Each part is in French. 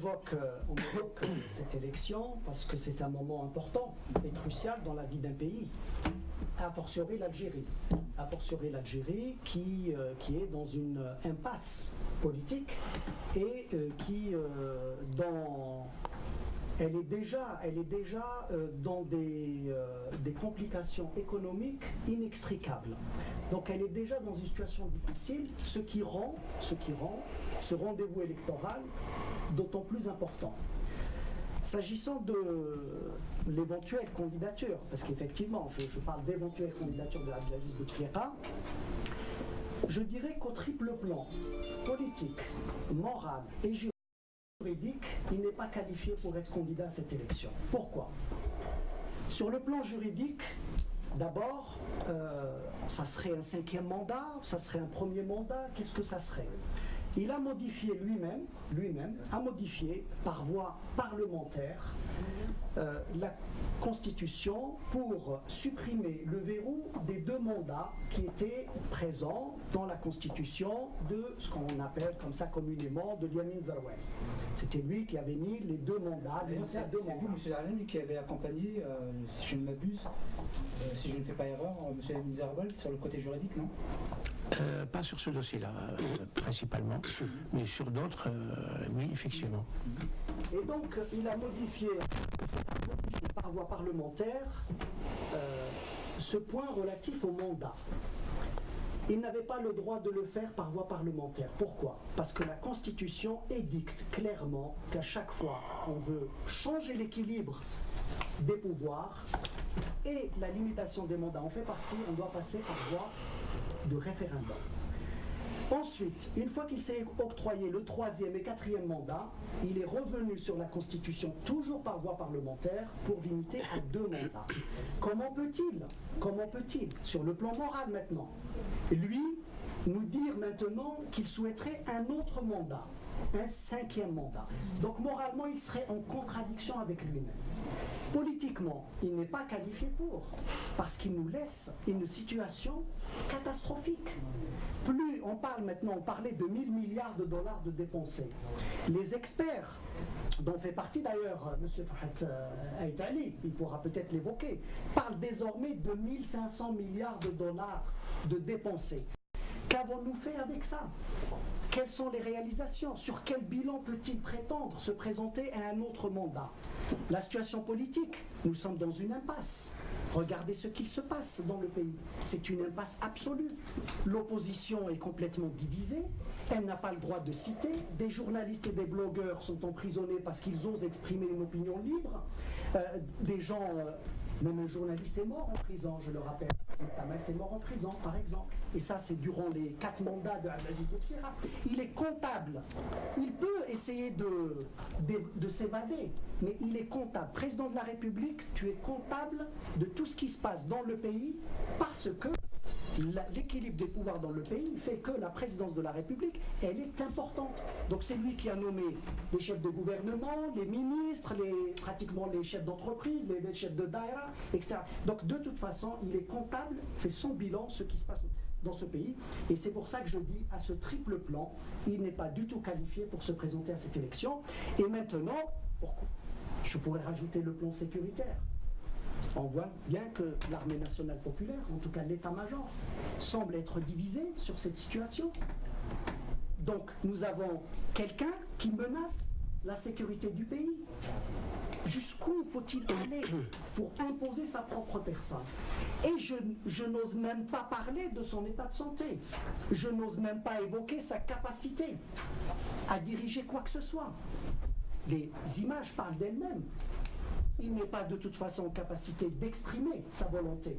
évoque cette élection parce que c'est un moment important et crucial dans la vie d'un pays, a fortiori l'Algérie. A fortiori l'Algérie qui est dans une impasse politique et elle est déjà dans des complications économiques inextricables. Donc elle est déjà dans une situation difficile, ce qui rend ce rendez-vous électoral d'autant plus important. S'agissant de l'éventuelle candidature, parce qu'effectivement, je parle d'éventuelle candidature de Abdelaziz Bouteflika, je dirais qu'au triple plan, politique, moral et juridique, il n'est pas qualifié pour être candidat à cette élection. Pourquoi ? Sur le plan juridique, d'abord, ça serait un 5e mandat, ça serait un 1er mandat, qu'est-ce que ça serait ? Il a modifié lui-même a modifié par voie parlementaire la Constitution pour supprimer le verrou des 2 mandats qui étaient présents dans la Constitution de ce qu'on appelle comme ça communément de Yamin Zarouani. C'était lui qui avait mis les 2 mandats. C'est vous, M. Zarlani, qui avait accompagné, si je ne m'abuse, si je ne fais pas erreur, M. Yamin Zarouani sur le côté juridique, non ? Pas sur ce dossier-là, principalement, mais sur d'autres, oui, effectivement. Et donc, il a modifié par voie parlementaire ce point relatif au mandat. Il n'avait pas le droit de le faire par voie parlementaire. Pourquoi ? Parce que la Constitution édicte clairement qu'à chaque fois qu'on veut changer l'équilibre des pouvoirs et la limitation des mandats en fait partie, on doit passer par voie de référendum. Ensuite, une fois qu'il s'est octroyé le 3e et 4e mandat, il est revenu sur la Constitution, toujours par voie parlementaire, pour limiter à 2 mandats. Comment peut-il, sur le plan moral maintenant, lui, nous dire maintenant qu'il souhaiterait un autre mandat, un 5e mandat. Donc moralement, il serait en contradiction avec lui-même. Politiquement, il n'est pas qualifié pour, parce qu'il nous laisse une situation catastrophique. Plus on parle maintenant, on parlait de 1000 milliards de dollars de dépensés. Les experts, dont fait partie d'ailleurs M. Farhat Aïtali, il pourra peut-être l'évoquer, parlent désormais de 1500 milliards de dollars de dépensés. Qu'avons-nous fait avec ça ? Quelles sont les réalisations ? Sur quel bilan peut-il prétendre se présenter à un autre mandat ? La situation politique, nous sommes dans une impasse. Regardez ce qu'il se passe dans le pays. C'est une impasse absolue. L'opposition est complètement divisée. Elle n'a pas le droit de citer. Des journalistes et des blogueurs sont emprisonnés parce qu'ils osent exprimer une opinion libre. Des gens... Même un journaliste est mort en prison, je le rappelle. Tamal est mort en prison, par exemple. Et ça, c'est durant les 4 mandats de Abdelaziz Bouteflika. Il est comptable. Il peut essayer de s'évader, mais il est comptable. Président de la République, tu es comptable de tout ce qui se passe dans le pays parce que l'équilibre des pouvoirs dans le pays fait que la présidence de la République, elle est importante. Donc c'est lui qui a nommé les chefs de gouvernement, les ministres, pratiquement les chefs d'entreprise, les chefs de daïra, etc. Donc de toute façon, il est comptable, c'est son bilan, ce qui se passe dans ce pays. Et c'est pour ça que je dis, à ce triple plan, il n'est pas du tout qualifié pour se présenter à cette élection. Et maintenant, je pourrais rajouter le plan sécuritaire. On voit bien que l'armée nationale populaire, en tout cas l'état-major, semble être divisé sur cette situation. Donc nous avons quelqu'un qui menace la sécurité du pays. Jusqu'où faut-il aller pour imposer sa propre personne? Et je n'ose même pas parler de son état de santé. Je n'ose même pas évoquer sa capacité à diriger quoi que ce soit. Les images parlent d'elles-mêmes. Il n'est pas de toute façon en capacité d'exprimer sa volonté.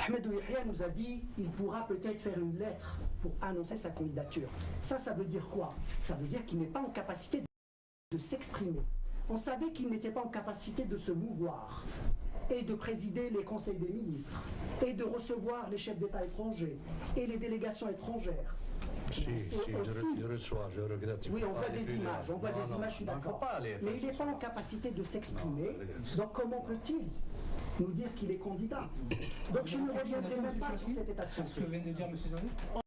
Ahmed Yahya nous a dit qu'il pourra peut-être faire une lettre pour annoncer sa candidature. Ça veut dire quoi? Ça veut dire qu'il n'est pas en capacité de s'exprimer. On savait qu'il n'était pas en capacité de se mouvoir et de présider les conseils des ministres et de recevoir les chefs d'État étrangers et les délégations étrangères. Je reçois, je regrette. Oui, on voit des images, je suis d'accord. Mais il n'est pas en capacité de s'exprimer. Donc comment peut-il nous dire qu'il est candidat? Donc je ne reviendrai même pas sur cet état de santé. Ce que vient de dire M. Zorni.